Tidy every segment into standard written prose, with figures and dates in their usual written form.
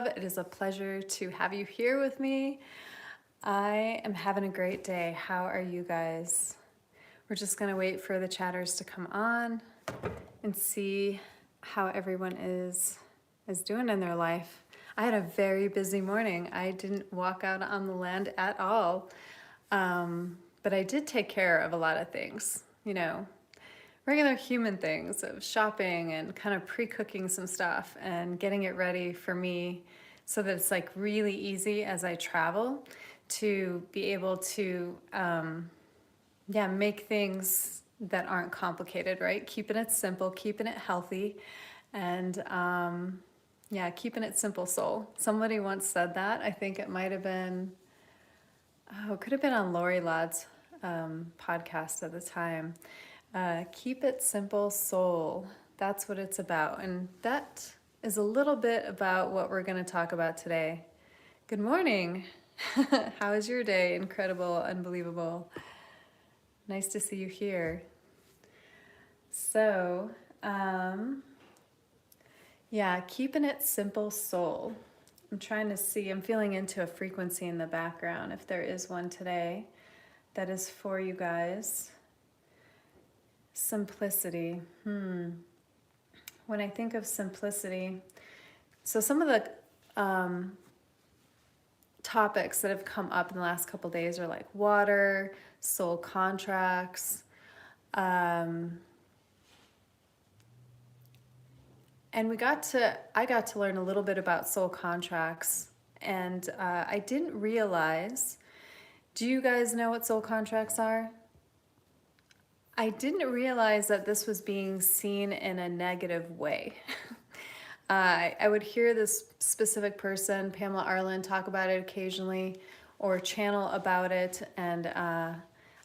It is a pleasure to have you here with me. I am having a great day. How are you guys? We're just gonna wait for the chatters to come on and see how everyone is doing in their life. I had a very busy morning. I didn't walk out on the land at all, but I did take care of a lot of things, regular human things of shopping and kind of pre-cooking some stuff and getting it ready for me so that it's like really easy as I travel to be able to make things that aren't complicated, right? Keeping it simple, keeping it healthy, and keeping it simple, soul. Somebody once said that. I think it might have been, it could have been on Lori Ladd's podcast at the time. Keep it simple, soul. That's what it's about. And that is a little bit about what we're going to talk about today. Good morning. How is your day? Incredible, unbelievable. Nice to see you here. So, keeping it simple, soul. I'm trying to see, I'm feeling into a frequency in the background, if there is one today that is for you guys. Simplicity. When I think of simplicity, so some of the topics that have come up in the last couple days are like water, soul contracts, and I got to learn a little bit about soul contracts, and I didn't realize. Do you guys know what soul contracts are? I didn't realize that this was being seen in a negative way. I would hear this specific person, Pamela Arlen, talk about it occasionally or channel about it, and I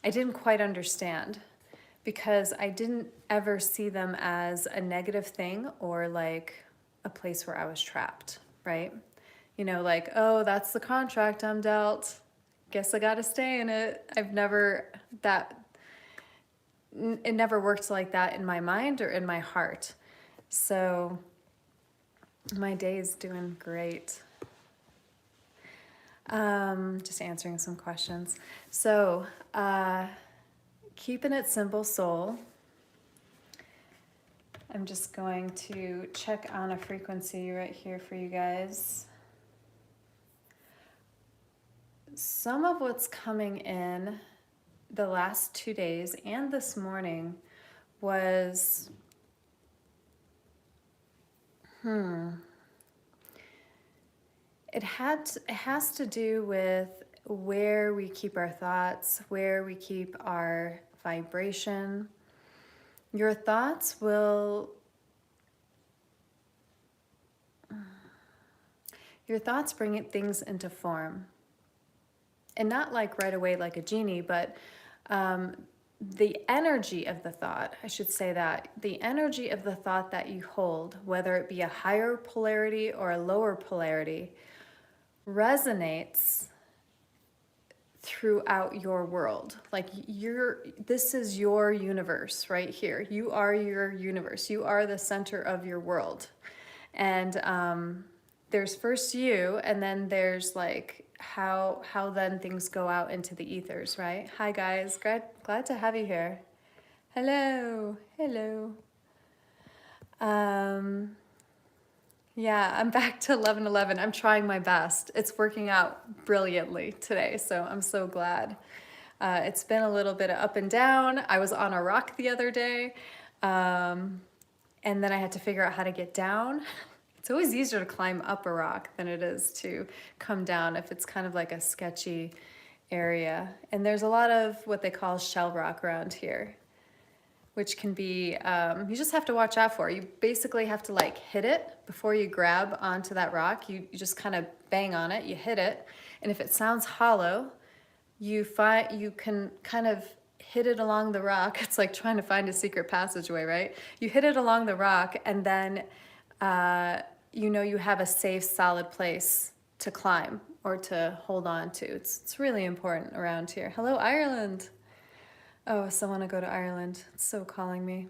didn't quite understand because I didn't ever see them as a negative thing or like a place where I was trapped, right? Like, oh, that's the contract I'm dealt. Guess I gotta stay in it. It never worked like that in my mind or in my heart. So my day is doing great. Just answering some questions. So keeping it simple, soul. I'm just going to check on a frequency right here for you guys. Some of what's coming in the last 2 days and this morning was it has to do with where we keep our thoughts, where we keep our vibration. Your thoughts bring things into form. And not like right away like a genie, but the energy of the thought, I should say that, the energy of the thought that you hold, whether it be a higher polarity or a lower polarity, resonates throughout your world. Like this is your universe right here. You are your universe. You are the center of your world. And there's first you, and then there's like how then things go out into the ethers, right? Hi guys, glad to have you here. Hello. I'm back to 11:11. I'm trying my best. It's working out brilliantly today, so I'm so glad. It's been a little bit of up and down. I was on a rock the other day, and then I had to figure out how to get down. It's always easier to climb up a rock than it is to come down if it's kind of like a sketchy area. And there's a lot of what they call shell rock around here, which can be, you just have to watch out for. You basically have to like hit it before you grab onto that rock. You just kind of bang on it, you hit it. And if it sounds hollow, you can kind of hit it along the rock. It's like trying to find a secret passageway, right? You hit it along the rock, and then you have a safe, solid place to climb or to hold on to. It's really important around here. Hello, Ireland. Oh, I still want to go to Ireland. It's so calling me.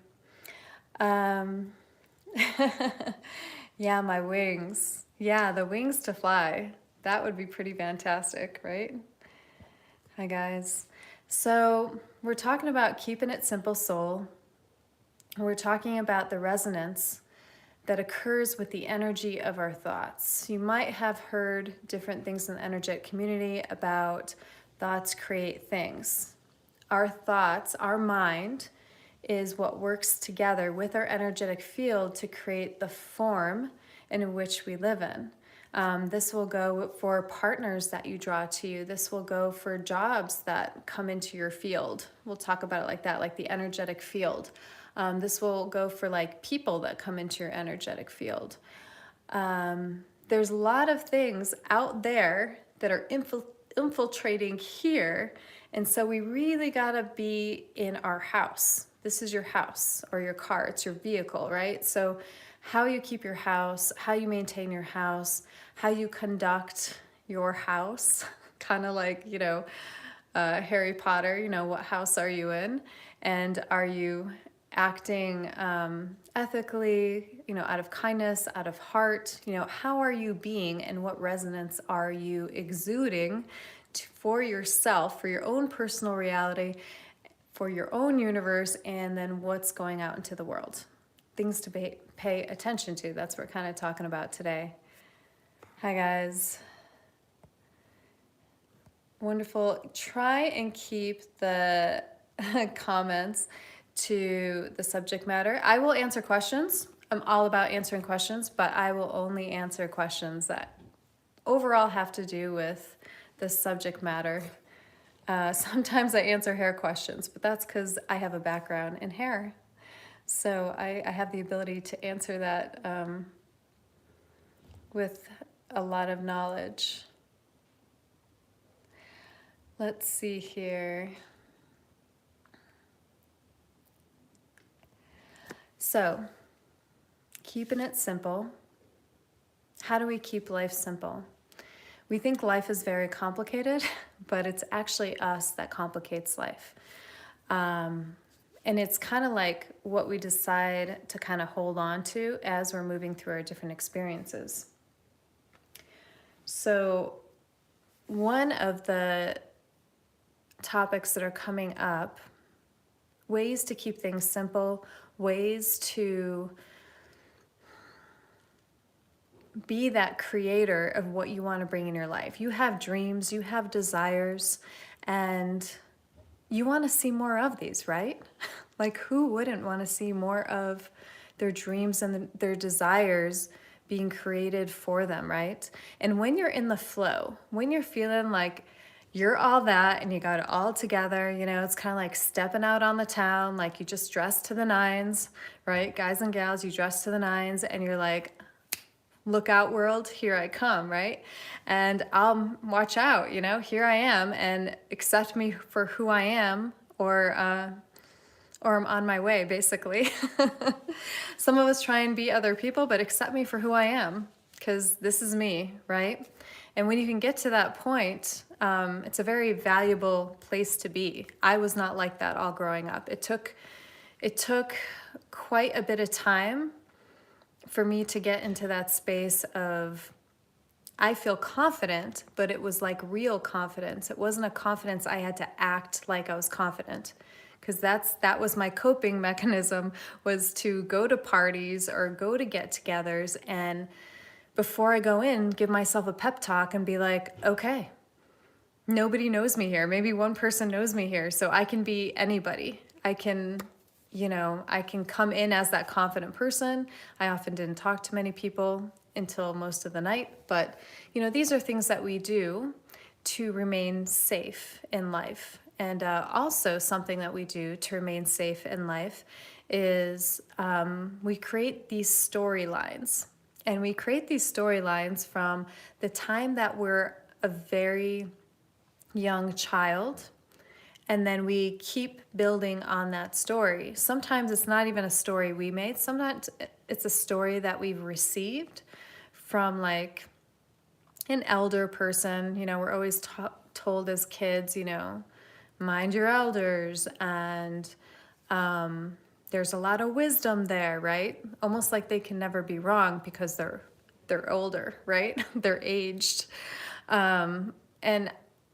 Yeah, my wings. Yeah, the wings to fly. That would be pretty fantastic, right? Hi, guys. So, we're talking about keeping it simple, soul. We're talking about the resonance that occurs with the energy of our thoughts. You might have heard different things in the energetic community about thoughts create things. Our thoughts, our mind, is what works together with our energetic field to create the form in which we live in. This will go for partners that you draw to you. This will go for jobs that come into your field. We'll talk about it like that, like the energetic field. This will go for like people that come into your energetic field. There's a lot of things out there that are infiltrating here. And so we really got to be in our house. This is your house or your car. It's your vehicle, right? So how you keep your house, how you maintain your house, how you conduct your house, kind of like, Harry Potter, what house are you in? And are you acting ethically, out of kindness, out of heart? How are you being and what resonance are you exuding for yourself, for your own personal reality, for your own universe, and then what's going out into the world? Things to pay attention to. That's what we're kind of talking about today. Hi, guys. Wonderful. Try and keep the comments to the subject matter. I will answer questions. I'm all about answering questions, but I will only answer questions that overall have to do with the subject matter. Sometimes I answer hair questions, but that's because I have a background in hair. So I have the ability to answer that with a lot of knowledge. Let's see here. So, keeping it simple. How do we keep life simple? We think life is very complicated, but it's actually us that complicates life. And it's kind of like what we decide to kind of hold on to as we're moving through our different experiences. So, one of the topics that are coming up, ways to keep things simple, ways to be that creator of what you want to bring in your life. You have dreams, you have desires, and you want to see more of these, right? Like, who wouldn't want to see more of their dreams and their desires being created for them, right? And when you're in the flow, when you're feeling like you're all that and you got it all together, it's kind of like stepping out on the town, like you just dress to the nines, right? Guys and gals, you dress to the nines and you're like, look out world, here I come, right? And I'll watch out, here I am, and accept me for who I am, or I'm on my way, basically. Some of us try and be other people, but accept me for who I am, because this is me, right? And when you can get to that point, it's a very valuable place to be. I was not like that all growing up. It took quite a bit of time for me to get into that space of, I feel confident, but it was like real confidence. It wasn't a confidence I had to act like I was confident, because that was my coping mechanism, was to go to parties or go to get-togethers, and before I go in, give myself a pep talk and be like, okay, nobody knows me here. Maybe one person knows me here, so I can be anybody. I can come in as that confident person. I often didn't talk to many people until most of the night, but these are things that we do to remain safe in life. And also something that we do to remain safe in life is we create these storylines. And we create these storylines from the time that we're a very young child, and then we keep building on that story. Sometimes it's not even a story we made. Sometimes it's a story that we've received from like an elder person. We're always told as kids, mind your elders, and there's a lot of wisdom there, right? Almost like they can never be wrong because they're they're older, right? They're aged. And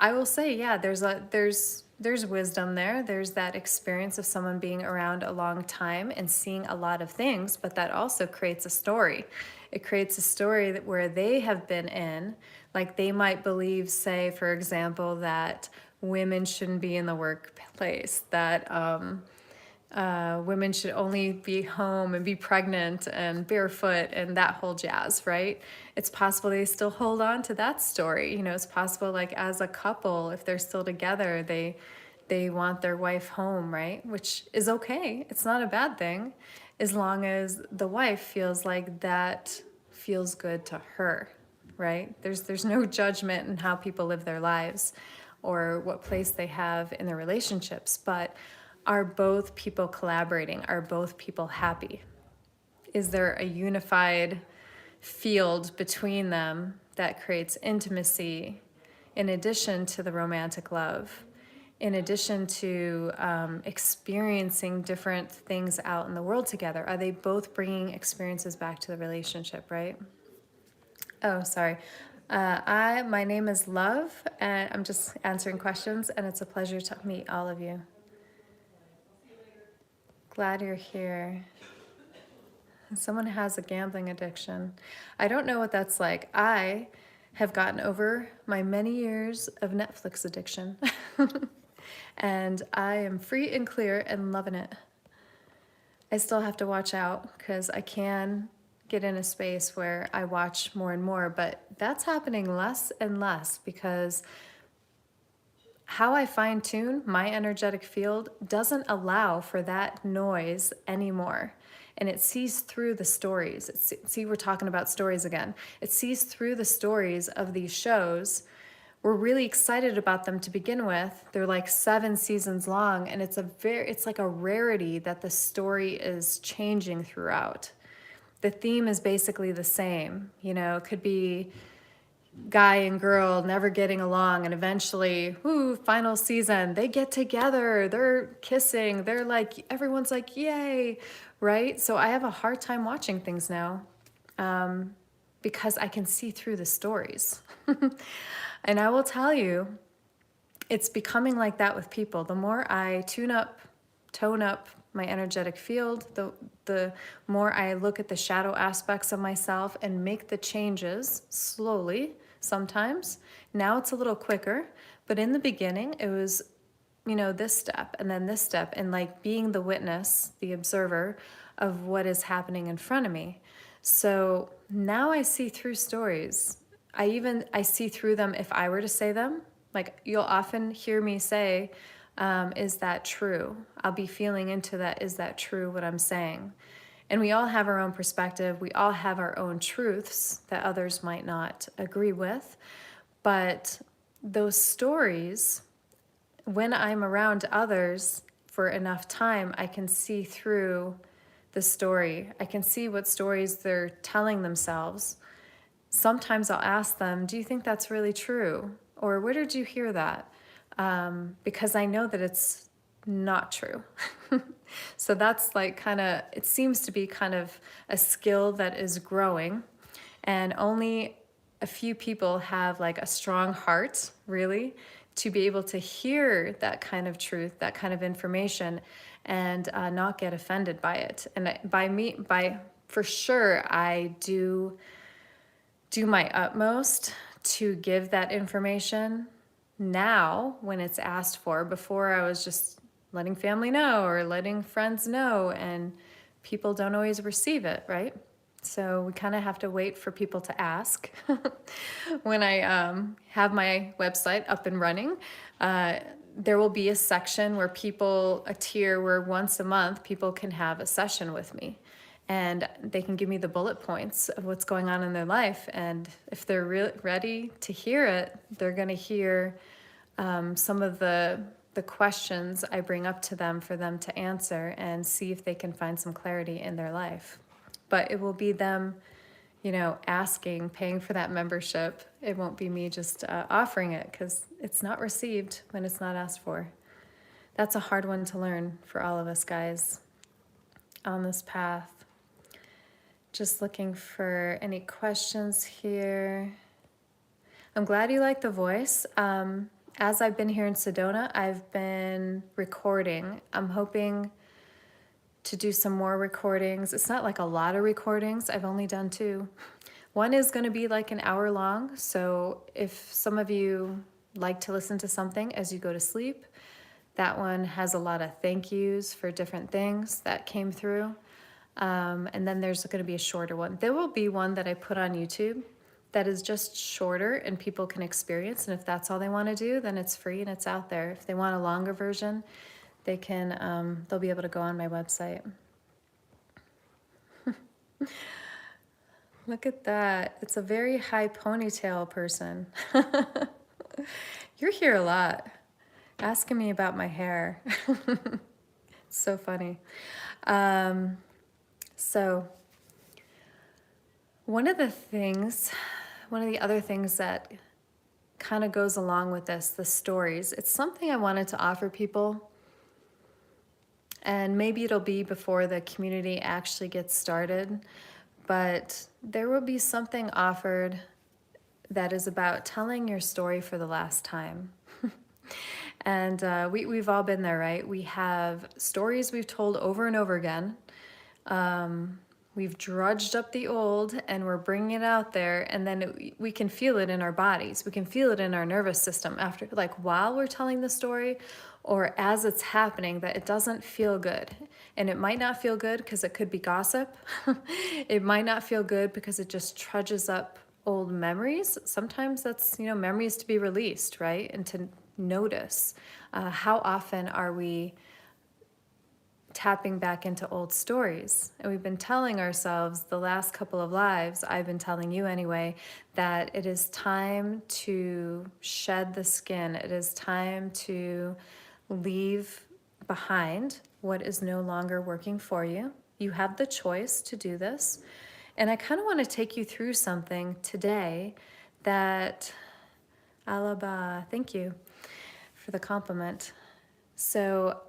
I will say, yeah, there's wisdom there. There's that experience of someone being around a long time and seeing a lot of things, but that also creates a story. It creates a story that where they have been in, like they might believe, say, for example, that women shouldn't be in the workplace, that women should only be home and be pregnant and barefoot and that whole jazz, right? It's possible they still hold on to that story. You know, it's possible, like, as a couple, if they're still together, they want their wife home, right? Which is okay. It's not a bad thing, as long as the wife feels like that feels good to her, right? There's no judgment in how people live their lives or what place they have in their relationships, but are both people collaborating? Are both people happy? Is there a unified field between them that creates intimacy in addition to the romantic love, in addition to experiencing different things out in the world together? Are they both bringing experiences back to the relationship, right? Oh, sorry. My name is Love, and I'm just answering questions, and it's a pleasure to meet all of you. Glad you're here. Someone has a gambling addiction. I don't know what that's like. I have gotten over my many years of Netflix addiction. And I am free and clear and loving it. I still have to watch out because I can get in a space where I watch more and more, but that's happening less and less because how I fine tune my energetic field doesn't allow for that noise anymore. And it sees through the stories. See, we're talking about stories again. It sees through the stories of these shows. We're really excited about them to begin with. They're like 7 seasons long, and it's like a rarity that the story is changing throughout. The theme is basically the same. You know, it could be guy and girl never getting along, and eventually, final season, they get together, they're kissing, they're like, everyone's like, yay, right? So I have a hard time watching things now because I can see through the stories. And I will tell you, it's becoming like that with people. The more I tone up my energetic field, the more I look at the shadow aspects of myself and make the changes slowly sometimes. Now it's a little quicker, but in the beginning it was, this step and then this step, and like being the witness, the observer of what is happening in front of me. So now I see through stories. I see through them if I were to say them. Like, you'll often hear me say, is that true? I'll be feeling into that. Is that true what I'm saying? And we all have our own perspective. We all have our own truths that others might not agree with. But those stories, when I'm around others for enough time, I can see through the story. I can see what stories they're telling themselves. Sometimes I'll ask them, do you think that's really true? Or where did you hear that? Because I know that it's not true. So that's like it seems to be kind of a skill that is growing, and only a few people have like a strong heart, really, to be able to hear that kind of truth, that kind of information, and not get offended by it. And for sure, I do my utmost to give that information now when it's asked for. Before, I was just letting family know or letting friends know, and people don't always receive it, right? So we kind of have to wait for people to ask. When I have my website up and running, there will be a section where a tier where once a month people can have a session with me. And they can give me the bullet points of what's going on in their life. And if they're ready to hear it, they're going to hear some of the questions I bring up to them for them to answer and see if they can find some clarity in their life. But it will be them, asking, paying for that membership. It won't be me just offering it, because it's not received when it's not asked for. That's a hard one to learn for all of us guys on this path. Just looking for any questions here. I'm glad you like the voice. As I've been here in Sedona, I've been recording. I'm hoping to do some more recordings. It's not like a lot of recordings. I've only done 2. One is going to be like an hour long. So if some of you like to listen to something as you go to sleep, that one has a lot of thank yous for different things that came through. And then there's going to be a shorter one. There will be one that I put on YouTube that is just shorter and people can experience. And if that's all they want to do, then it's free and it's out there. If they want a longer version, they can, they'll be able to go on my website. Look at that. It's a very high ponytail person. You're here a lot, asking me about my hair. It's so funny. So one of the other things that kind of goes along with this, the stories, it's something I wanted to offer people. And maybe it'll be before the community actually gets started, but there will be something offered that is about telling your story for the last time. And we've all been there, right? We have stories we've told over and over again. We've drudged up the old and we're bringing it out there, and then we can feel it in our bodies. We can feel it in our nervous system after, like while we're telling the story or as it's happening, that it doesn't feel good. And it might not feel good because it could be gossip. It might not feel good because it just trudges up old memories. Sometimes that's, memories to be released, right? And to notice how often are we tapping back into old stories. And we've been telling ourselves the last couple of lives, I've been telling you anyway, that it is time to shed the skin. It is time to leave behind what is no longer working for you. You have the choice to do this. And I kind of want to take you through something today that, Alaba, thank you for the compliment. So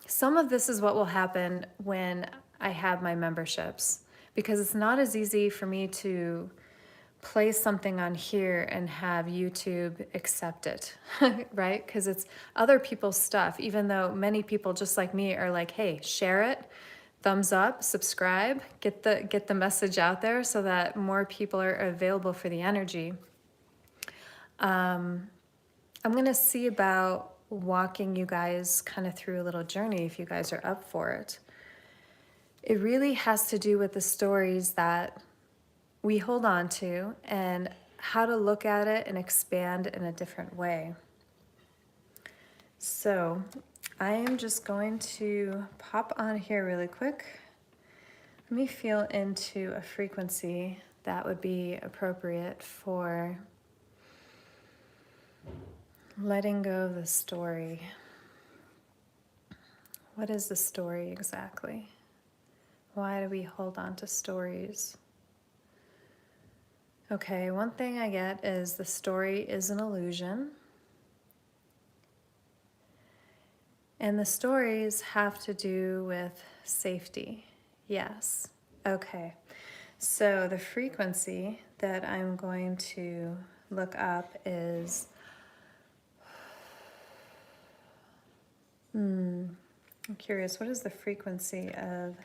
some of this is what will happen when I have my memberships, because it's not as easy for me to play something on here and have YouTube accept it, right? Because it's other people's stuff, even though many people just like me are like, hey, share it, thumbs up, subscribe, get the message out there so that more people are available for the energy. I'm going to see about walking you guys kind of through a little journey if you guys are up for it. It really has to do with the stories that we hold on to and how to look at it and expand in a different way. So I am just going to pop on here really quick. Let me feel into a frequency that would be appropriate for letting go of the story. What is the story exactly? Why do we hold on to stories? Okay, one thing I get is the story is an illusion. And the stories have to do with safety. Yes. Okay. So the frequency that I'm going to look up is I'm curious, what is the frequency of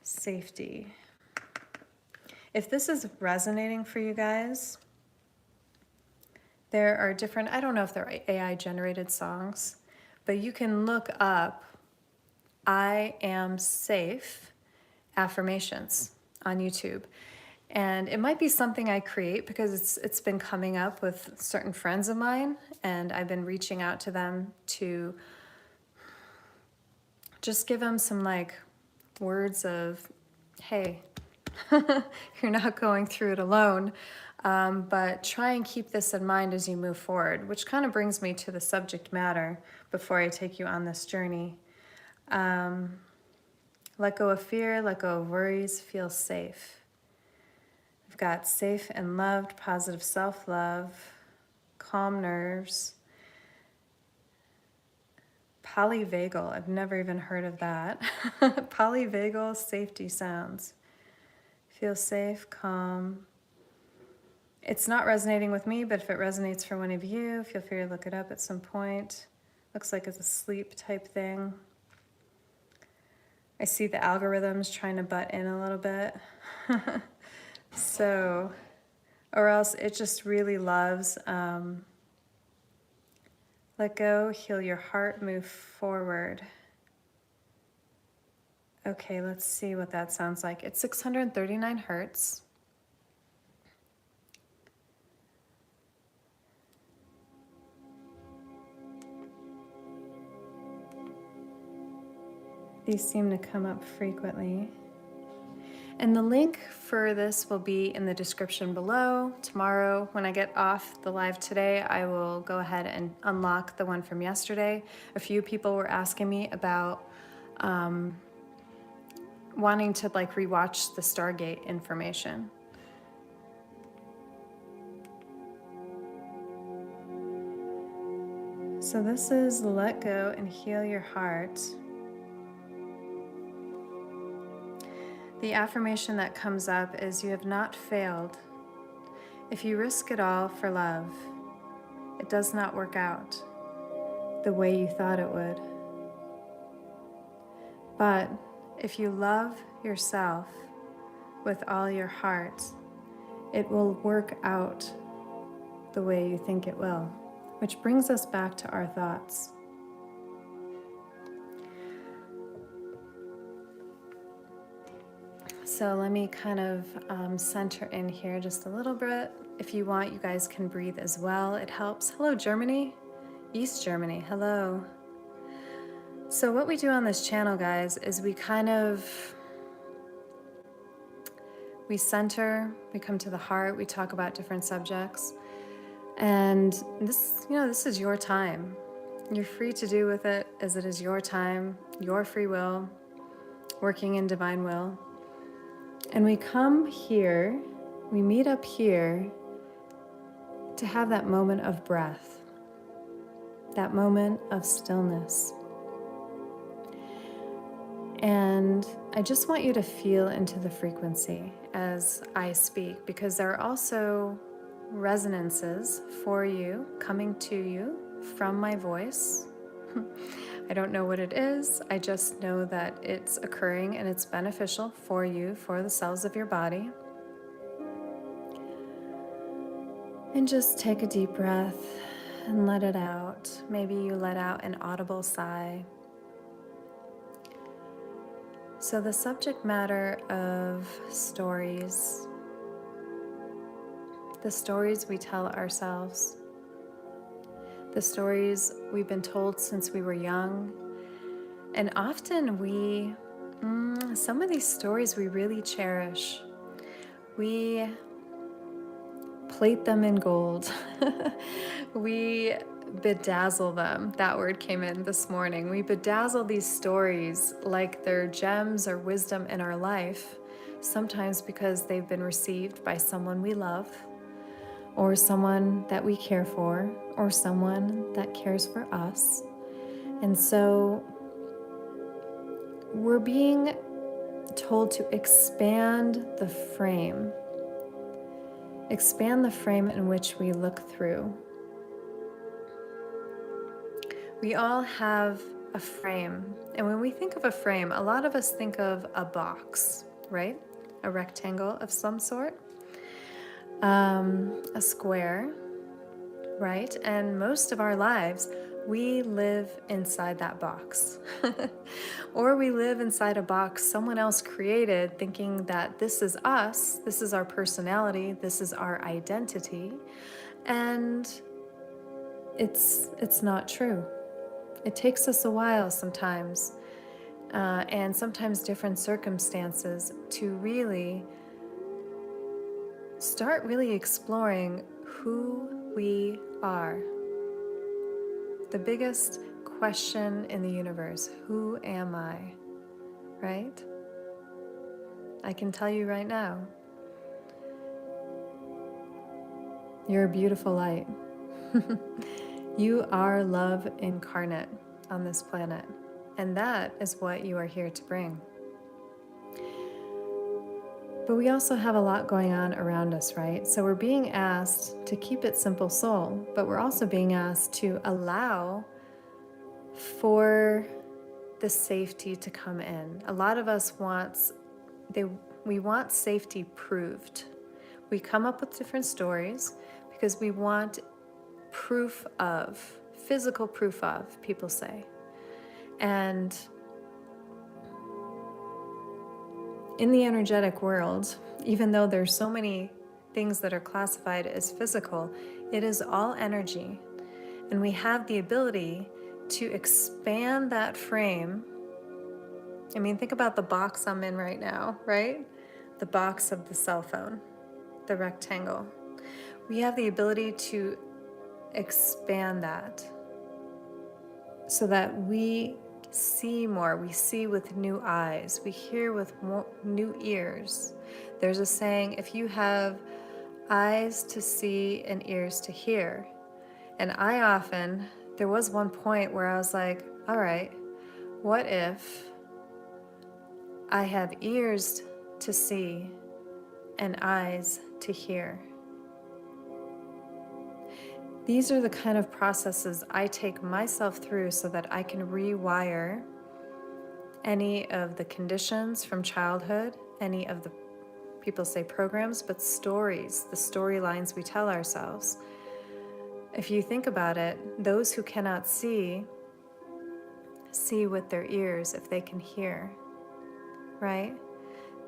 safety? If this is resonating for you guys, there are different, I don't know if they're AI generated songs, but you can look up I am safe affirmations on YouTube. And it might be something I create because it's been coming up with certain friends of mine, and I've been reaching out to them to just give them some like words of, hey, you're not going through it alone, but try and keep this in mind as you move forward, which kind of brings me to the subject matter before I take you on this journey. Let go of fear, let go of worries, feel safe. I've got safe and loved, positive self-love, calm nerves, polyvagal. I've never even heard of that. Polyvagal safety sounds. Feel safe, calm. It's not resonating with me, but if it resonates for one of you, feel free to look it up at some point. Looks like it's a sleep type thing. I see the algorithms trying to butt in a little bit. So, or else it just really loves let go, heal your heart, move forward. Okay, let's see what that sounds like. It's 639 hertz. These seem to come up frequently. And the link for this will be in the description below. Tomorrow, when I get off the live today, I will go ahead and unlock the one from yesterday. A few people were asking me about wanting to like rewatch the Stargate information. So this is let go and heal your heart. The affirmation that comes up is you have not failed. If you risk it all for love, it does not work out the way you thought it would. But if you love yourself with all your heart, it will work out the way you think it will, which brings us back to our thoughts. So let me kind of center in here just a little bit. If you want, you guys can breathe as well. It helps. Hello, Germany. East Germany. Hello. So what we do on this channel, guys, is we center, we come to the heart, we talk about different subjects. And this, this is your time. You're free to do with it as it is your time, your free will, working in divine will. And we come here, we meet up here to have that moment of breath, that moment of stillness. And I just want you to feel into the frequency as I speak, because there are also resonances for you, coming to you from my voice. I don't know what it is. I just know that it's occurring and it's beneficial for you, for the cells of your body. And just take a deep breath and let it out. Maybe you let out an audible sigh. So the subject matter of stories, the stories we tell ourselves, the stories we've been told since we were young. And often some of these stories we really cherish. We plate them in gold. We bedazzle them. That word came in this morning. We bedazzle these stories like they're gems or wisdom in our life, sometimes because they've been received by someone we love, or someone that we care for, or someone that cares for us. And so we're being told to expand the frame in which we look through. We all have a frame, and when we think of a frame, a lot of us think of a box, right? A rectangle of some sort. A square, right? And most of our lives, we live inside that box. Or we live inside a box someone else created, thinking that this is us, this is our personality, this is our identity. And it's not true. It takes us a while sometimes, and sometimes different circumstances, to really start exploring who we are. The biggest question in the universe, who am I? Right? I can tell you right now, you're a beautiful light. You are love incarnate. on this planet. And that is what you are here to bring. But we also have a lot going on around us, right? So we're being asked to keep it simple soul, but we're also being asked to allow for the safety to come in. A lot of us we want safety proved. We come up with different stories because we want proof of, physical proof of, people say. And in the energetic world, even though there's so many things that are classified as physical, it is all energy. And we have the ability to expand that frame. I mean, think about the box I'm in right now, right? The box of the cell phone, the rectangle. We have the ability to expand that so that we see more, we see with new eyes, we hear with more new ears. There's a saying, if you have eyes to see and ears to hear. And there was one point where I was like, all right, what if I have ears to see and eyes to hear? These are the kind of processes I take myself through so that I can rewire any of the conditions from childhood, any of the, people say programs, but stories, the storylines we tell ourselves. If you think about it, those who cannot see with their ears if they can hear, right?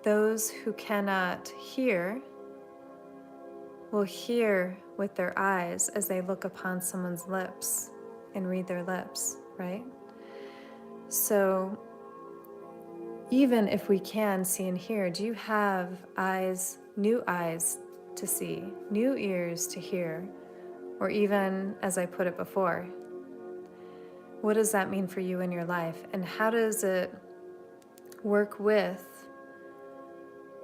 Those who cannot hear will hear with their eyes as they look upon someone's lips and read their lips, right? So even if we can see and hear, do you have eyes, new eyes to see, new ears to hear, or even, as I put it before, what does that mean for you in your life? And how does it work with,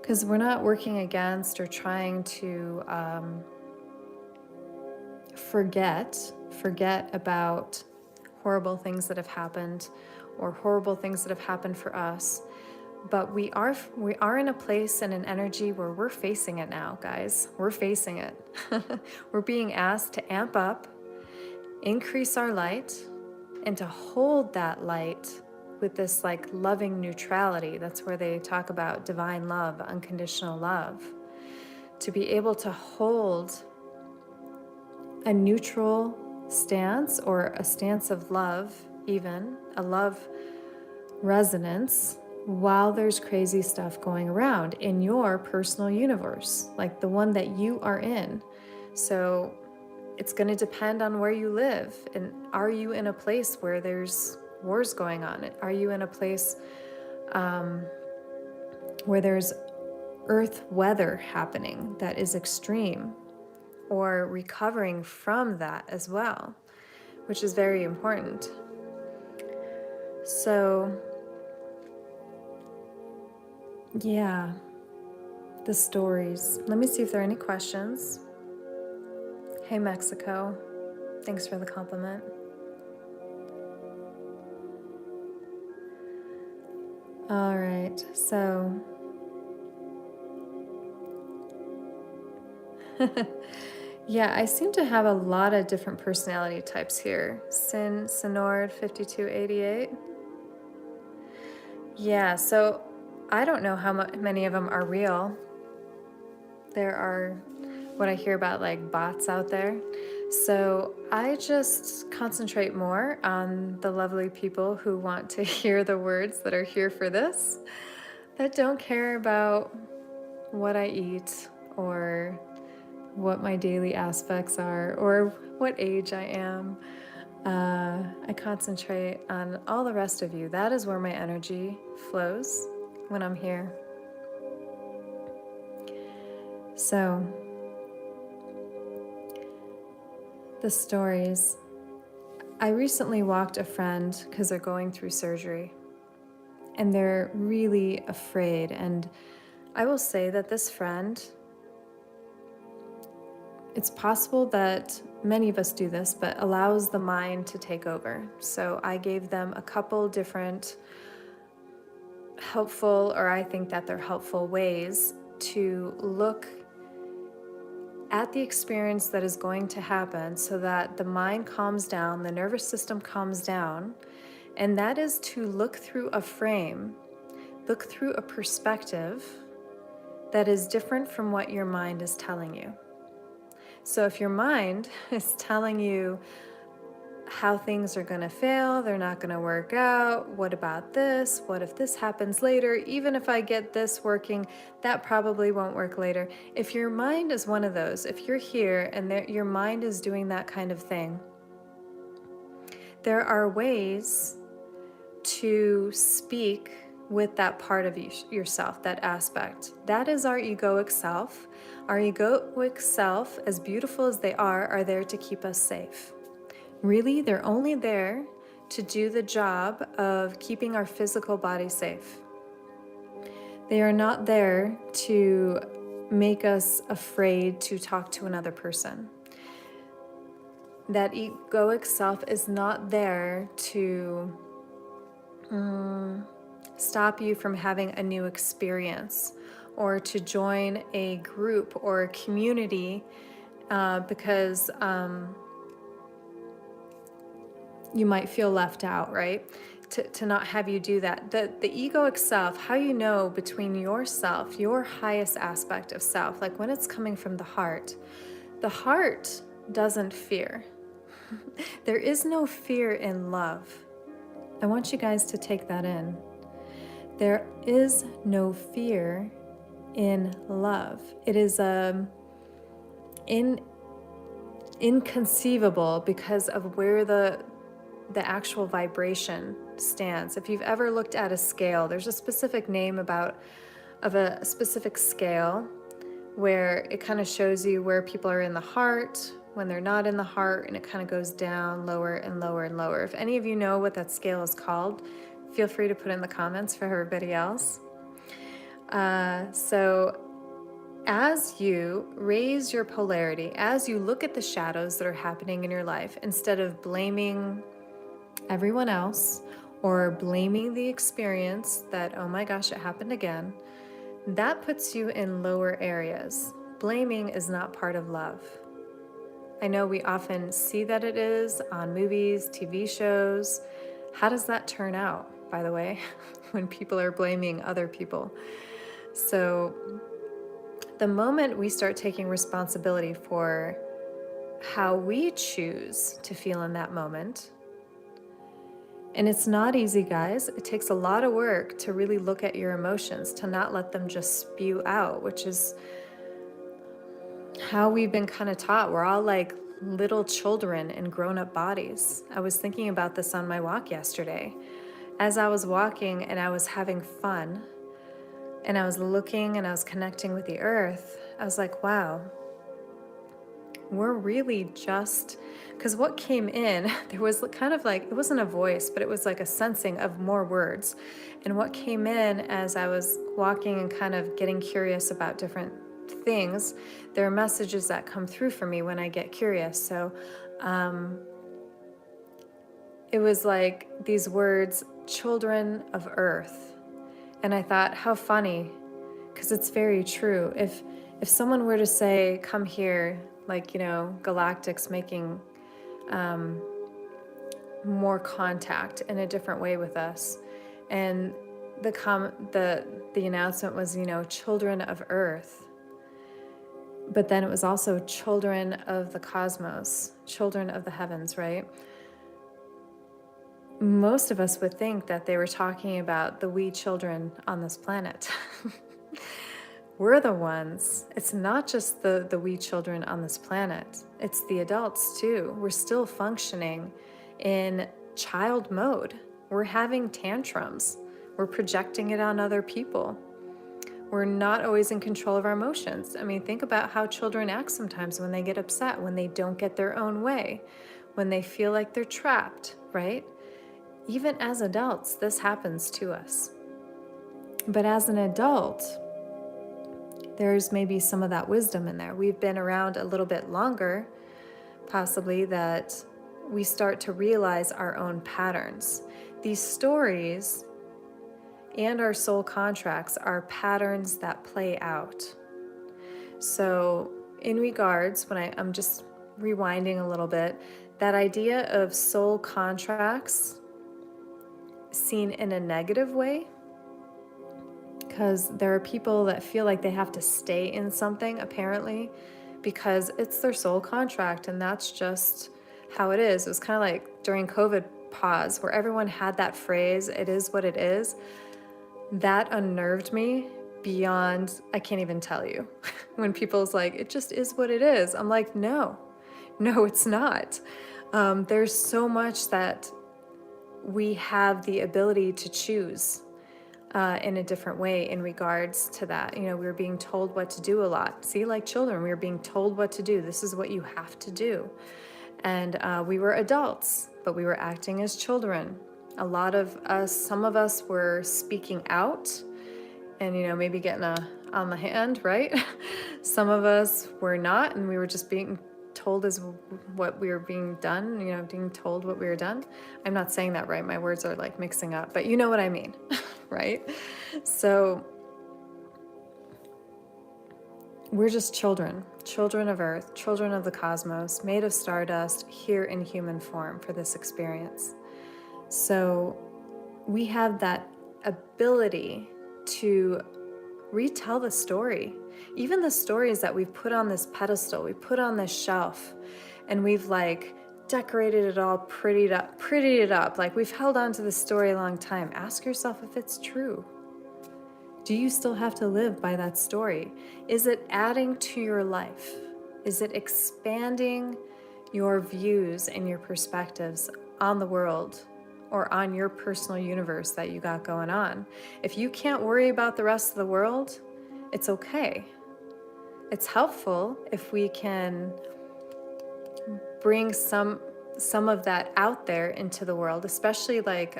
because we're not working against or trying to forget about horrible things that have happened or horrible things that have happened for us. But we are in a place and an energy where we're facing it now, guys. We're facing it. We're being asked to amp up, increase our light, and to hold that light with this like loving neutrality. That's where they talk about divine love, unconditional love. To be able to hold a neutral stance or a stance of love, even a love resonance, while there's crazy stuff going around in your personal universe, like the one that you are in. So it's going to depend on where you live. And are you in a place where there's wars going on? Are you in a place where there's earth weather happening that is extreme, or recovering from that as well, which is very important. So yeah, the stories. Let me see if there are any questions. Hey, Mexico. Thanks for the compliment. All right, so yeah, I seem to have a lot of different personality types here. Sinord 5288. Yeah, so I don't know how many of them are real. There are what I hear about like bots out there. So I just concentrate more on the lovely people who want to hear the words that are here for this, that don't care about what I eat or what my daily aspects are or what age I am. I concentrate on all the rest of you. That is where my energy flows when I'm here. So, the stories. I recently walked a friend because they're going through surgery and they're really afraid. And I will say that this friend it's possible that many of us do this, but allows the mind to take over. So I gave them a couple different helpful, or I think that they're helpful ways to look at the experience that is going to happen so that the mind calms down, the nervous system calms down, and that is to look through a frame, look through a perspective that is different from what your mind is telling you. So if your mind is telling you how things are going to fail, they're not going to work out, what about this? What if this happens later? Even if I get this working, that probably won't work later. If your mind is one of those, if you're here and your mind is doing that kind of thing, there are ways to speak with that part of yourself, that aspect. That is our egoic self. Our egoic self, as beautiful as they are there to keep us safe. Really, they're only there to do the job of keeping our physical body safe. They are not there to make us afraid to talk to another person. That egoic self is not there to stop you from having a new experience or to join a group or a community because you might feel left out, right? To not have you do that. The egoic self, how you know between yourself, your highest aspect of self, like when it's coming from the heart doesn't fear. There is no fear in love. I want you guys to take that in. There is no fear in love. It is inconceivable because of where the actual vibration stands. If you've ever looked at a scale, there's a specific name of a specific scale where it kind of shows you where people are in the heart, when they're not in the heart, and it kind of goes down lower and lower and lower. If any of you know what that scale is called, feel free to put in the comments for everybody else. So as you raise your polarity, as you look at the shadows that are happening in your life, instead of blaming everyone else or blaming the experience that, oh my gosh, it happened again, that puts you in lower areas. Blaming is not part of love. I know we often see that it is on movies, TV shows. How does that turn out, by the way, when people are blaming other people? So the moment we start taking responsibility for how we choose to feel in that moment, and it's not easy, guys. It takes a lot of work to really look at your emotions, to not let them just spew out, which is how we've been kind of taught. We're all like little children in grown-up bodies. I was thinking about this on my walk yesterday. As I was walking and I was having fun, and I was looking and I was connecting with the earth, I was like, wow, we're really just, because what came in, there was kind of like, it wasn't a voice, but it was like a sensing of more words. And what came in as I was walking and kind of getting curious about different things, there are messages that come through for me when I get curious. So it was like these words, children of earth. And I thought, how funny, because it's very true. If someone were to say, come here, like, you know, galactics making more contact in a different way with us, and the announcement was, you know, children of earth, but then it was also children of the cosmos, children of the heavens, right? Most of us would think that they were talking about the wee children on this planet. We're the ones. It's not just the wee children on this planet. It's the adults too. We're still functioning in child mode. We're having tantrums. We're projecting it on other people. We're not always in control of our emotions. I mean, think about how children act sometimes when they get upset, when they don't get their own way, when they feel like they're trapped, right? Even as adults, this happens to us. But as an adult, there's maybe some of that wisdom in there. We've been around a little bit longer, possibly, that we start to realize our own patterns. These stories and our soul contracts are patterns that play out. So in regards, when I'm just rewinding a little bit, that idea of soul contracts seen in a negative way, because there are people that feel like they have to stay in something, apparently, because it's their soul contract, and that's just how it is. It was kind of like during COVID pause, where everyone had that phrase, "It is what it is." That unnerved me beyond, I can't even tell you. When people's like, "It just is what it is." I'm like, no, it's not. There's so much that we have the ability to choose in a different way in regards to that. We were being told what to do a lot. See, like children, we were being told what to do. This is what you have to do. And we were adults, but we were acting as children. A lot of us, some of us were speaking out and, maybe getting on the hand, right? Some of us were not, and we were just being told as what we were being done, being told what we were done. I'm not saying that right. My words are like mixing up, but you know what I mean, right? So we're just children of Earth, children of the cosmos, made of stardust, here in human form for this experience. So we have that ability to retell the story, even the stories that we've put on this pedestal, we put on this shelf, and we've like decorated it all, prettied it up, like we've held on to the story a long time. Ask yourself if it's true. Do you still have to live by that story? Is it adding to your life? Is it expanding your views and your perspectives on the world or on your personal universe that you got going on? If you can't worry about the rest of the world, it's okay. It's helpful if we can bring some of that out there into the world, especially like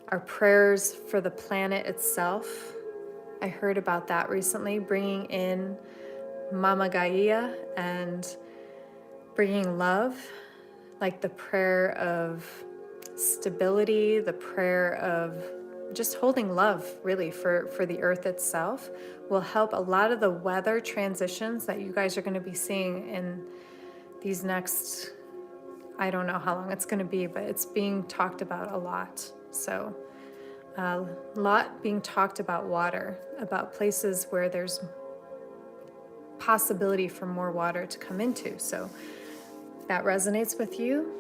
our prayers for the planet itself. I heard about that recently, bringing in Mama Gaia and bringing love, like the prayer of stability, the prayer of just holding love, really, for the earth itself, will help a lot of the weather transitions that you guys are going to be seeing in these next, I don't know how long it's going to be, but it's being talked about a lot. So a lot being talked about water, about places where there's possibility for more water to come into. So if that resonates with you,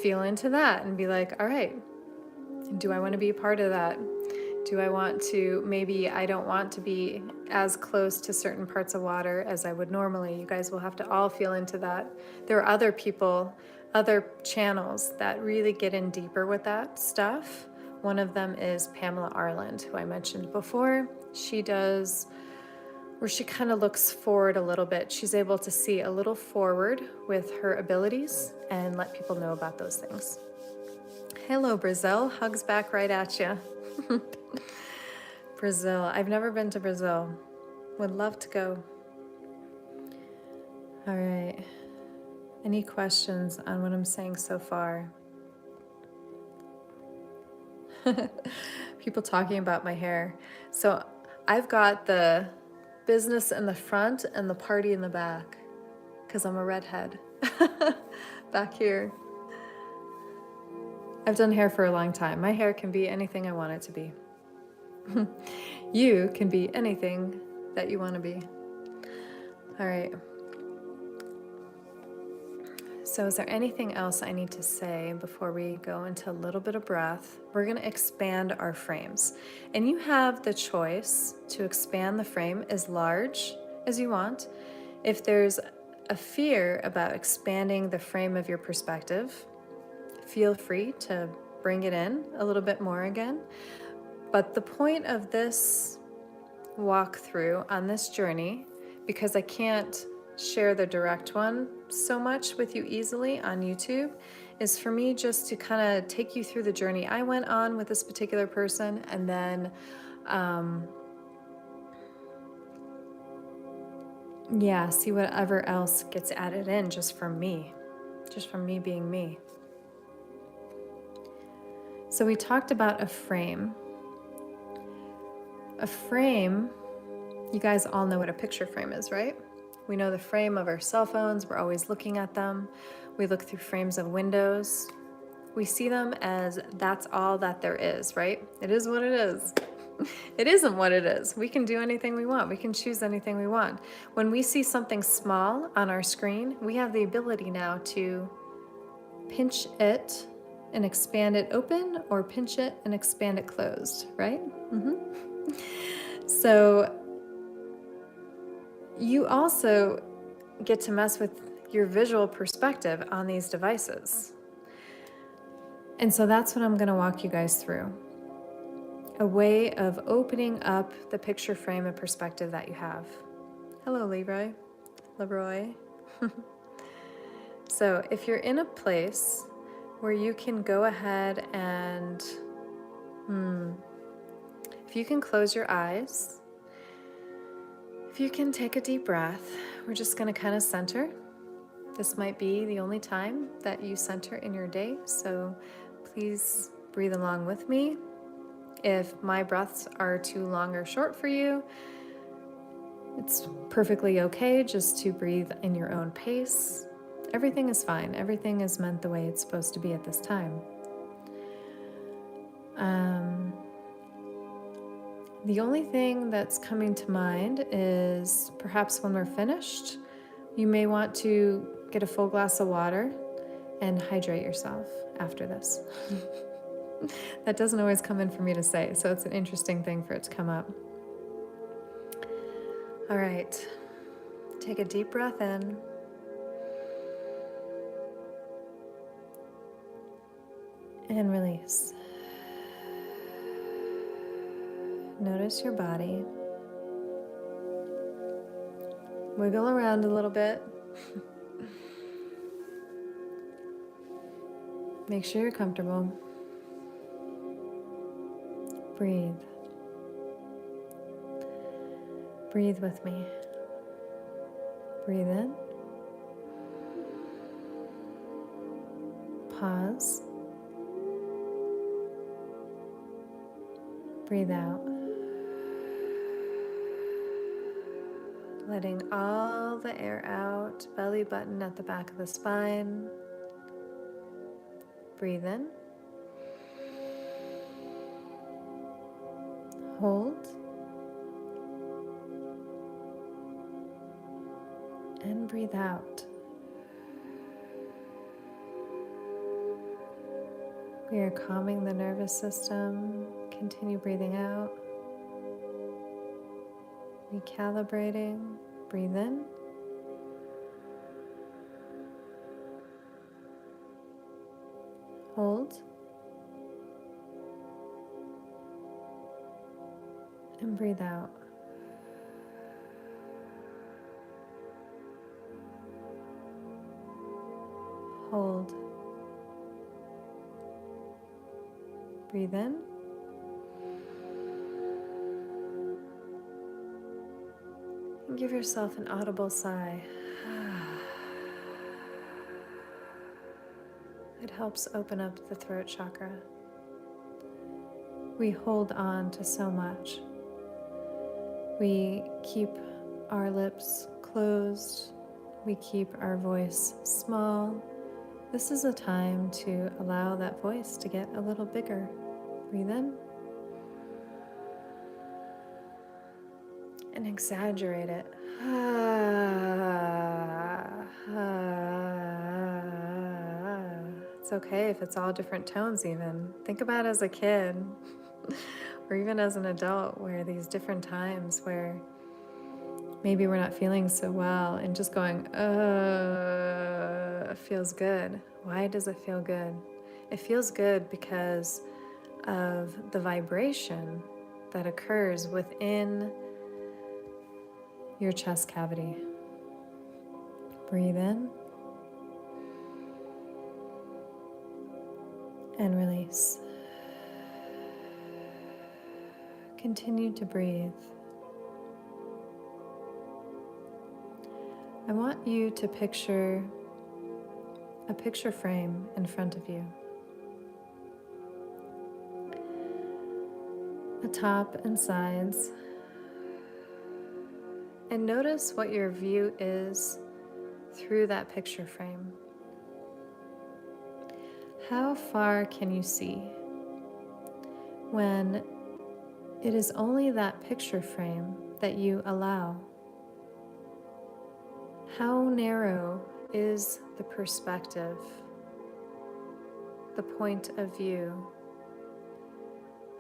feel into that and be like, all right, do I want to be a part of that? Do I want to, maybe I don't want to be as close to certain parts of water as I would normally. You guys will have to all feel into that. There are other people, other channels that really get in deeper with that stuff. One of them is Pamela Arland, who I mentioned before. She does, where she kind of looks forward a little bit. She's able to see a little forward with her abilities and let people know about those things. Hello, Brazil. Hugs back right at you. Brazil. I've never been to Brazil. Would love to go. All right. Any questions on what I'm saying so far? People talking about my hair. So I've got the business in the front and the party in the back because I'm a redhead. Back here. I've done hair for a long time. My hair can be anything I want it to be. You can be anything that you want to be. All right. So is there anything else I need to say before we go into a little bit of breath? We're going to expand our frames. And you have the choice to expand the frame as large as you want. If there's a fear about expanding the frame of your perspective, feel free to bring it in a little bit more again. But the point of this walkthrough on this journey, because I can't share the direct one so much with you easily on YouTube, is for me just to kind of take you through the journey I went on with this particular person, and then Yeah, see whatever else gets added in just from me being me. So we talked about a frame. A frame, you guys all know what a picture frame is, right? We know the frame of our cell phones. We're always looking at them. We look through frames of windows. We see them as that's all that there is, right? It is what it is. It isn't what it is. We can do anything we want. We can choose anything we want. When we see something small on our screen, we have the ability now to pinch it and expand it open, or pinch it and expand it closed, right? So you also get to mess with your visual perspective on these devices. And so that's what I'm going to walk you guys through. A way of opening up the picture frame of perspective that you have. Hello, Leroy. So if you're in a place where you can go ahead and, if you can close your eyes, if you can take a deep breath, we're just going to kind of center. This might be the only time that you center in your day, so please breathe along with me. If my breaths are too long or short for you, it's perfectly okay just to breathe in your own pace. Everything is fine. Everything is meant the way it's supposed to be at this time. The only thing that's coming to mind is perhaps when we're finished, you may want to get a full glass of water and hydrate yourself after this. That doesn't always come in for me to say, so it's an interesting thing for it to come up. All right, take a deep breath in. And release. Notice your body. Wiggle around a little bit. Make sure you're comfortable. Breathe. Breathe with me. Breathe in. Pause. Breathe out. Letting all the air out, belly button at the back of the spine. Breathe in. Hold. And breathe out. We are calming the nervous system. Continue breathing out. Recalibrating. Breathe in. Hold. And breathe out. Hold. Breathe in. And give yourself an audible sigh. It helps open up the throat chakra. We hold on to so much. We keep our lips closed. We keep our voice small. This is a time to allow that voice to get a little bigger. Breathe in. And exaggerate it. It's okay if it's all different tones even. Think about as a kid or even as an adult where these different times where maybe we're not feeling so well and just going, feels good. Why does it feel good? It feels good because of the vibration that occurs within your chest cavity. Breathe in and release. Continue to breathe. I want you to picture a picture frame in front of you. The top and sides. And notice what your view is through that picture frame. How far can you see when it is only that picture frame that you allow? How narrow is the perspective, the point of view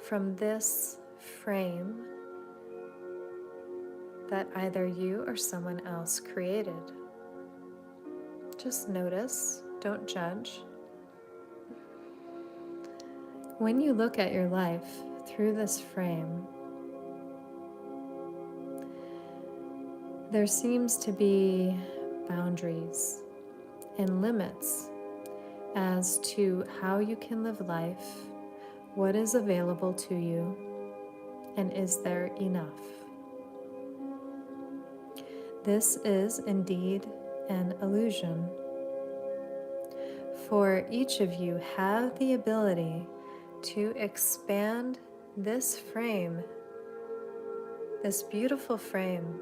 from this frame that either you or someone else created? Just notice, don't judge. When you look at your life through this frame, there seems to be boundaries and limits as to how you can live life, what is available to you, and is there enough? This is indeed an illusion. For each of you have the ability to expand this frame, this beautiful frame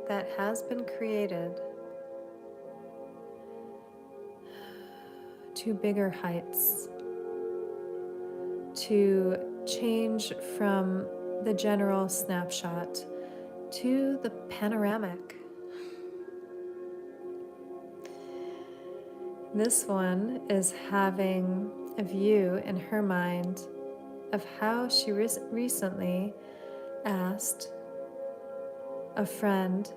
that has been created, to bigger heights, to change from the general snapshot to the panoramic. This one is having a view in her mind of how she recently asked a friend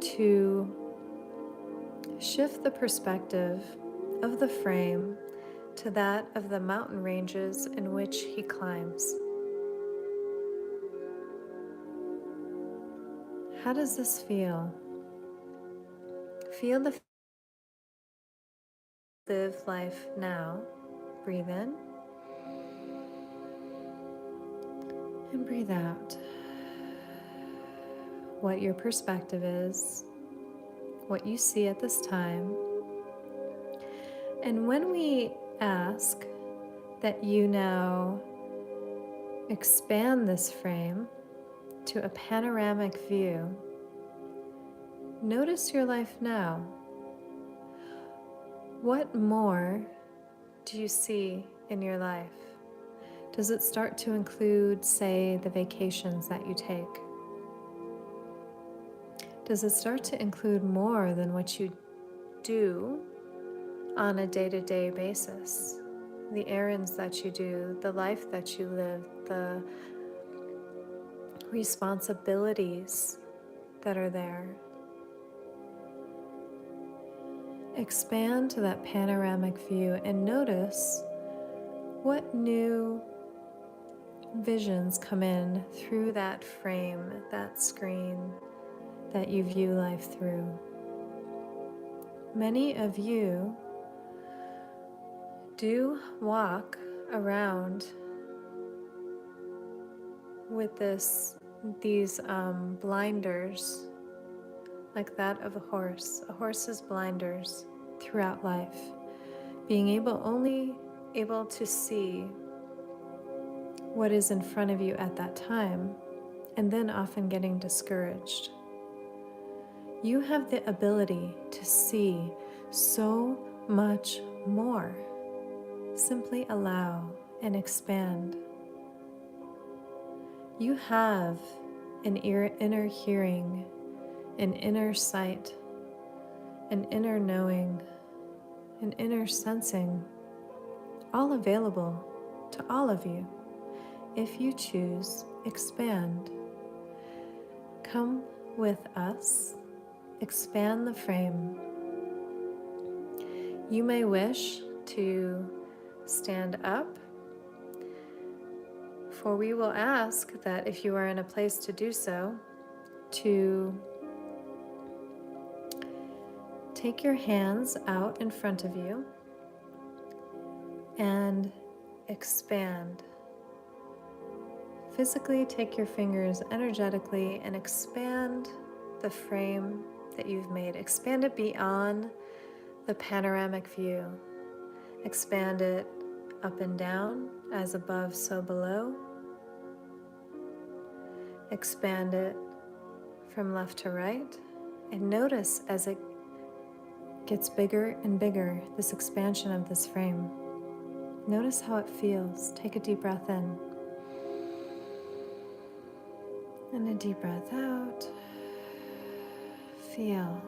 to shift the perspective of the frame to that of the mountain ranges in which he climbs. How does this feel? Feel the live life now. Breathe in and breathe out. What your perspective is, what you see at this time. And when we ask that you now expand this frame to a panoramic view, notice your life now. What more do you see in your life? Does it start to include, say, the vacations that you take? Does it start to include more than what you do on a day-to-day basis? The errands that you do, the life that you live, the responsibilities that are there. Expand to that panoramic view and notice what new visions come in through that frame, that screen that you view life through. Many of you do walk around with these blinders, like that of a horse's blinders throughout life, being only able to see what is in front of you at that time, and then often getting discouraged. You have the ability to see so much more. Simply allow and expand. You have an inner hearing, an inner sight, an inner knowing, an inner sensing, all available to all of you. If you choose, expand. Come with us, expand the frame. You may wish to stand up, for we will ask that if you are in a place to do so, to take your hands out in front of you and expand. Physically take your fingers energetically and expand the frame that you've made. Expand it beyond the panoramic view. Expand it up and down, as above, so below. Expand it from left to right. And notice as it gets bigger and bigger, this expansion of this frame. Notice how it feels. Take a deep breath in. And a deep breath out. Feel.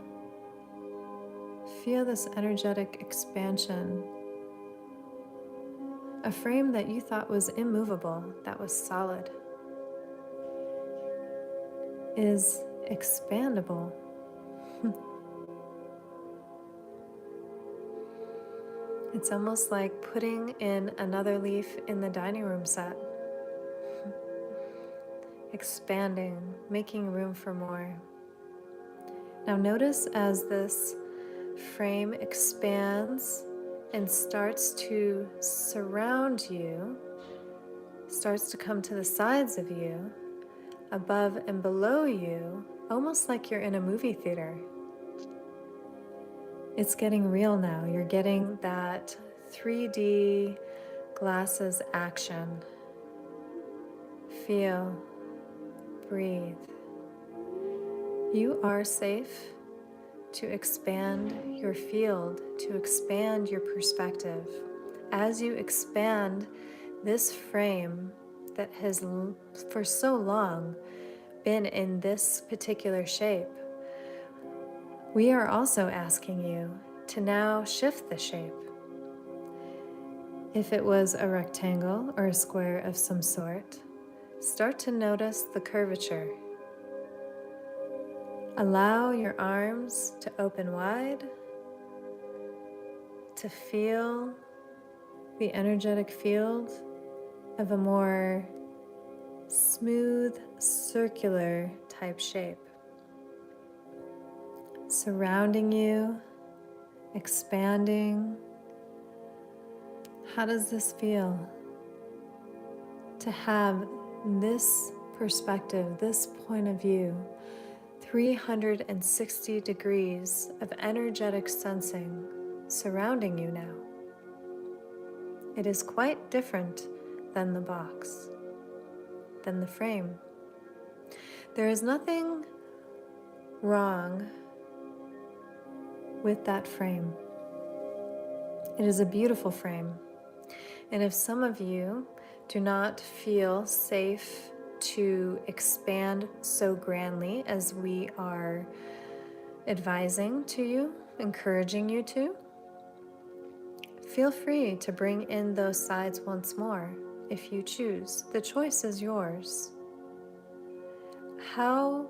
Feel this energetic expansion. A frame that you thought was immovable, that was solid, is expandable. It's almost like putting in another leaf in the dining room set. Expanding, making room for more. Now notice as this frame expands and starts to surround you, starts to come to the sides of you, above and below you, almost like you're in a movie theater. It's getting real now. You're getting that 3D glasses action. Feel, breathe. You are safe to expand your field, to expand your perspective. As you expand this frame that has for so long been in this particular shape, we are also asking you to now shift the shape. If it was a rectangle or a square of some sort, start to notice the curvature. Allow your arms to open wide, to feel the energetic field of a more smooth, circular type shape. Surrounding you, expanding. How does this feel? To have this perspective, this point of view, 360 degrees of energetic sensing surrounding you now. It is quite different than the box, than the frame. There is nothing wrong with that frame. It is a beautiful frame. And if some of you do not feel safe to expand so grandly as we are advising to you, encouraging you to, feel free to bring in those sides once more if you choose. The choice is yours. How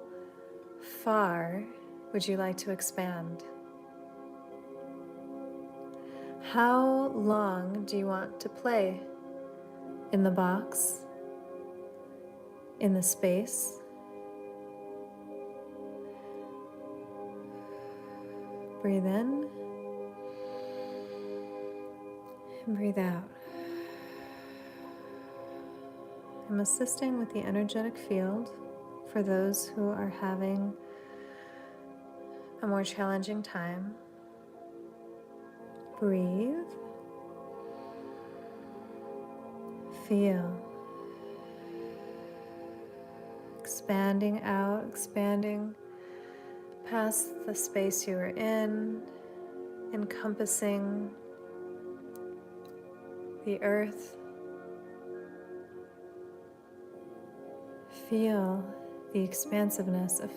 far would you like to expand? How long do you want to play in the box, in the space? Breathe in and breathe out. I'm assisting with the energetic field for those who are having a more challenging time. Breathe. Feel. Expanding out, expanding past the space you are in, encompassing the earth. Feel the expansiveness of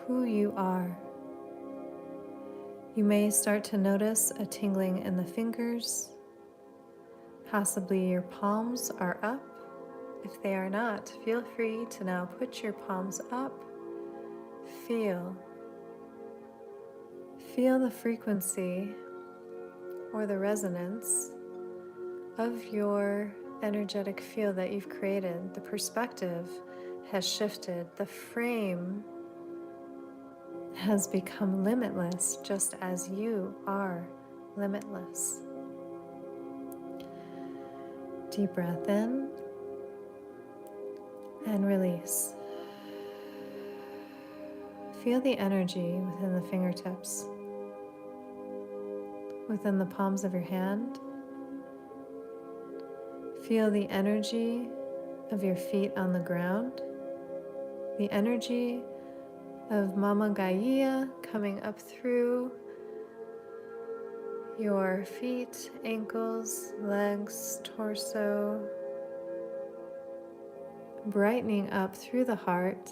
who you are. You may start to notice a tingling in the fingers. Possibly your palms are up. If they are not, feel free to now put your palms up. Feel the frequency or the resonance of your energetic field that you've created. The perspective has shifted. The frame has become limitless, just as you are limitless. Deep breath in and release. Feel the energy within the fingertips, within the palms of your hand. Feel the energy of your feet on the ground, the energy of Mama Gaia coming up through your feet, ankles, legs, torso, brightening up through the heart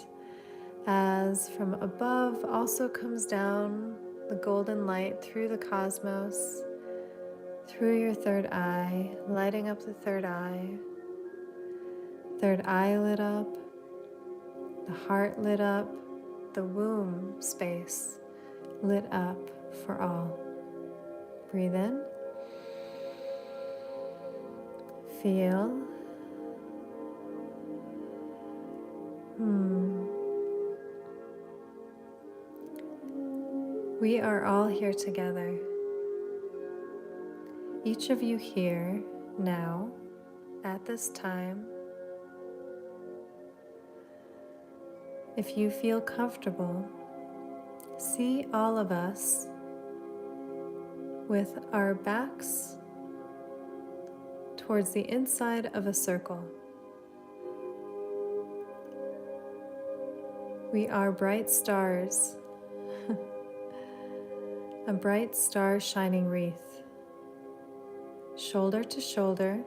as from above also comes down the golden light through the cosmos, through your third eye, lighting up the third eye lit up, the heart lit up, the womb space lit up for all. Breathe in, feel. We are all here together. Each of you here now, at this time. If you feel comfortable, see all of us with our backs towards the inside of a circle. We are bright stars, a bright star shining wreath, shoulder to shoulder,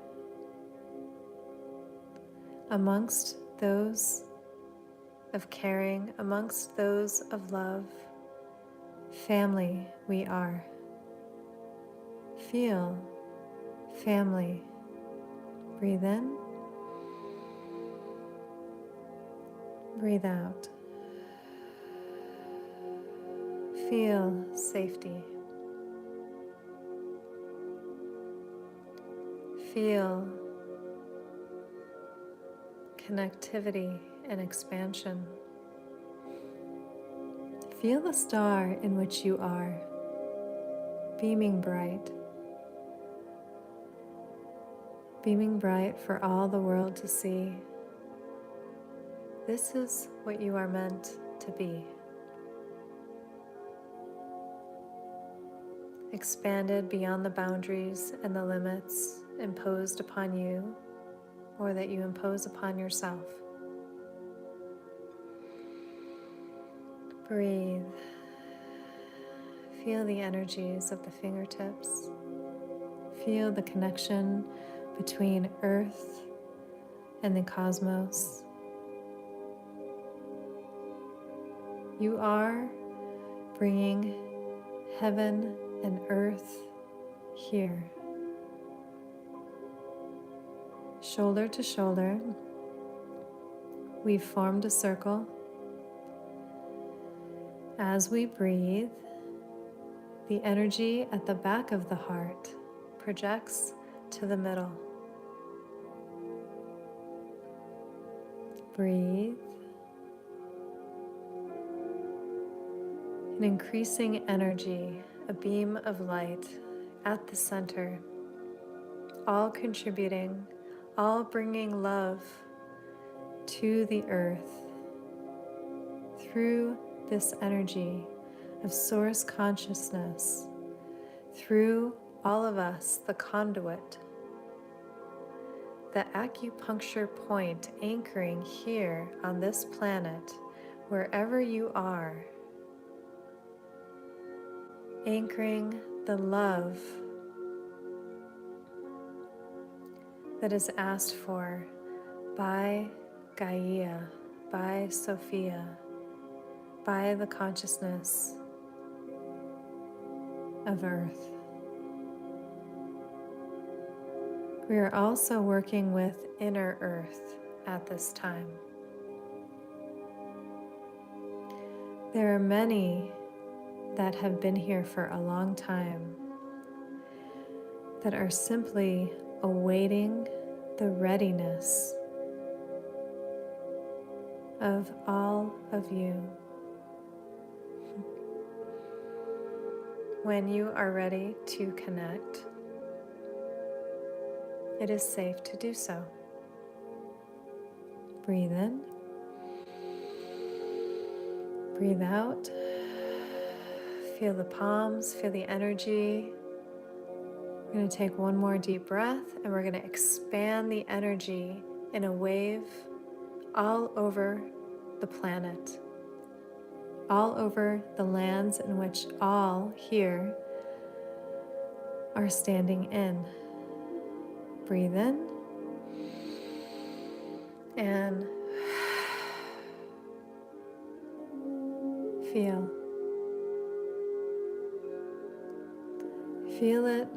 amongst those of caring, amongst those of love. Family we are. Feel family. Breathe in, breathe out. Feel safety. Feel connectivity and expansion. Feel the star in which you are, beaming bright for all the world to see. This is what you are meant to be. Expanded beyond the boundaries and the limits imposed upon you or that you impose upon yourself. Breathe. Feel the energies of the fingertips. Feel the connection between Earth and the cosmos. You are bringing heaven and earth here. Shoulder to shoulder, we've formed a circle. As we breathe, the energy at the back of the heart projects to the middle. Breathe. An increasing energy, a beam of light at the center, all contributing, all bringing love to the earth through this energy of source consciousness, through all of us, the conduit, the acupuncture point anchoring here on this planet, wherever you are, anchoring the love that is asked for by Gaia, by Sophia, by the consciousness of Earth. We are also working with inner Earth at this time. There are many that have been here for a long time that are simply awaiting the readiness of all of you. When you are ready to connect, it is safe to do so. Breathe in Breathe out. Feel the palms, feel the energy. We're going to take one more deep breath and we're going to expand the energy in a wave all over the planet, all over the lands in which all here are standing in. Breathe in and feel. Feel it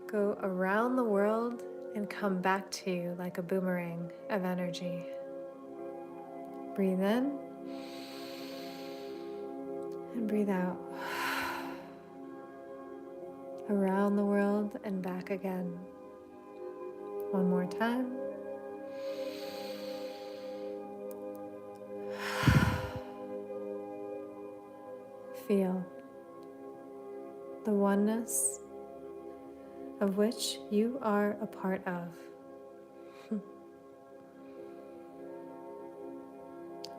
go around the world and come back to you like a boomerang of energy. Breathe in and breathe out. Around the world and back again. One more time. Feel the oneness of which you are a part of.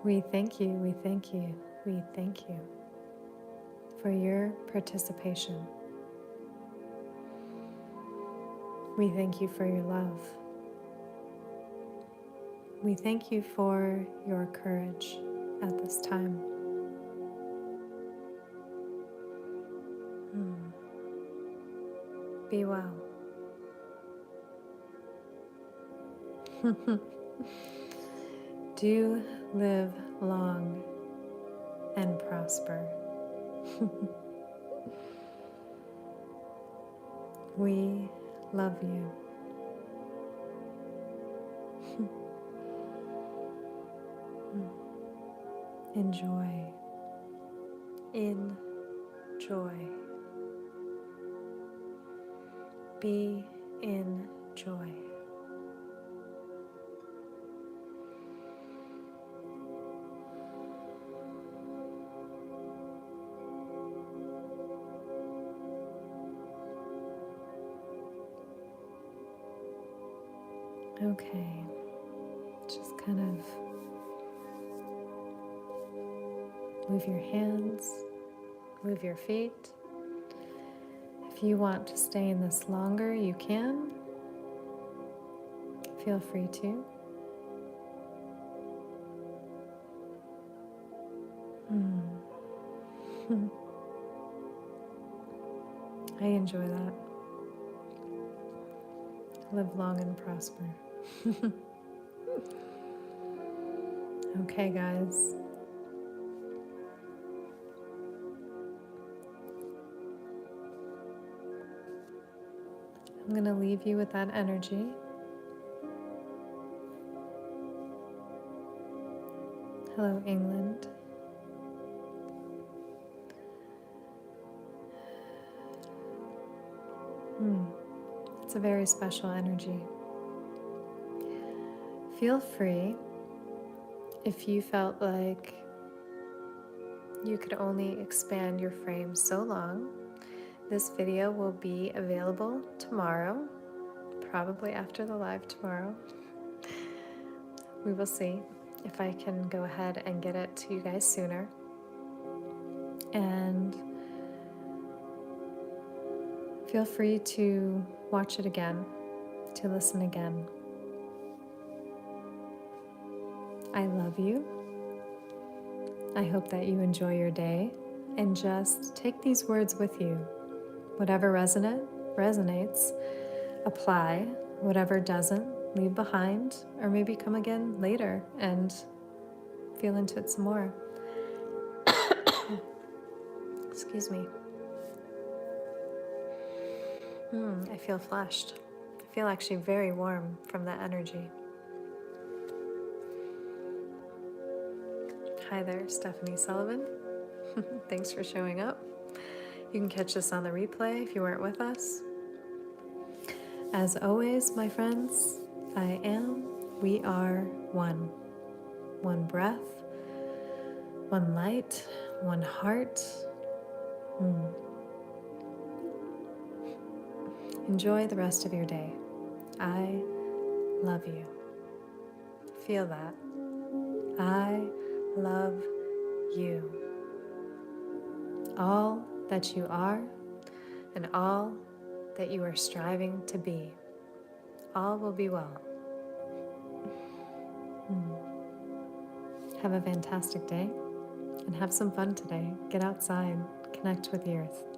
We thank you, we thank you, we thank you for your participation. We thank you for your love. We thank you for your courage at this time. Be well. Do live long and prosper. We love you. Enjoy. Enjoy. Be in joy. Okay, just kind of move your hands, move your feet. If you want to stay in this longer, you can. Feel free to. I enjoy that. Live long and prosper. Okay, guys. I'm going to leave you with that energy. Hello, England. It's a very special energy. Feel free, if you felt like you could only expand your frame so long, this video will be available tomorrow, probably after the live tomorrow. We will see if I can go ahead and get it to you guys sooner. And feel free to watch it again, to listen again. I love you. I hope that you enjoy your day and just take these words with you. Whatever resonates, apply. Whatever doesn't, leave behind, or maybe come again later and feel into it some more. Excuse me. I feel flushed. I feel actually very warm from that energy. Hi there, Stephanie Sullivan. Thanks for showing up. You can catch this on the replay if you weren't with us. As always, my friends, we are one. One breath, one light, one heart. Enjoy the rest of your day. I love you. Feel that. I love you. All that you are and all that you are striving to be. All will be well. Have a fantastic day and have some fun today. Get outside, connect with the earth.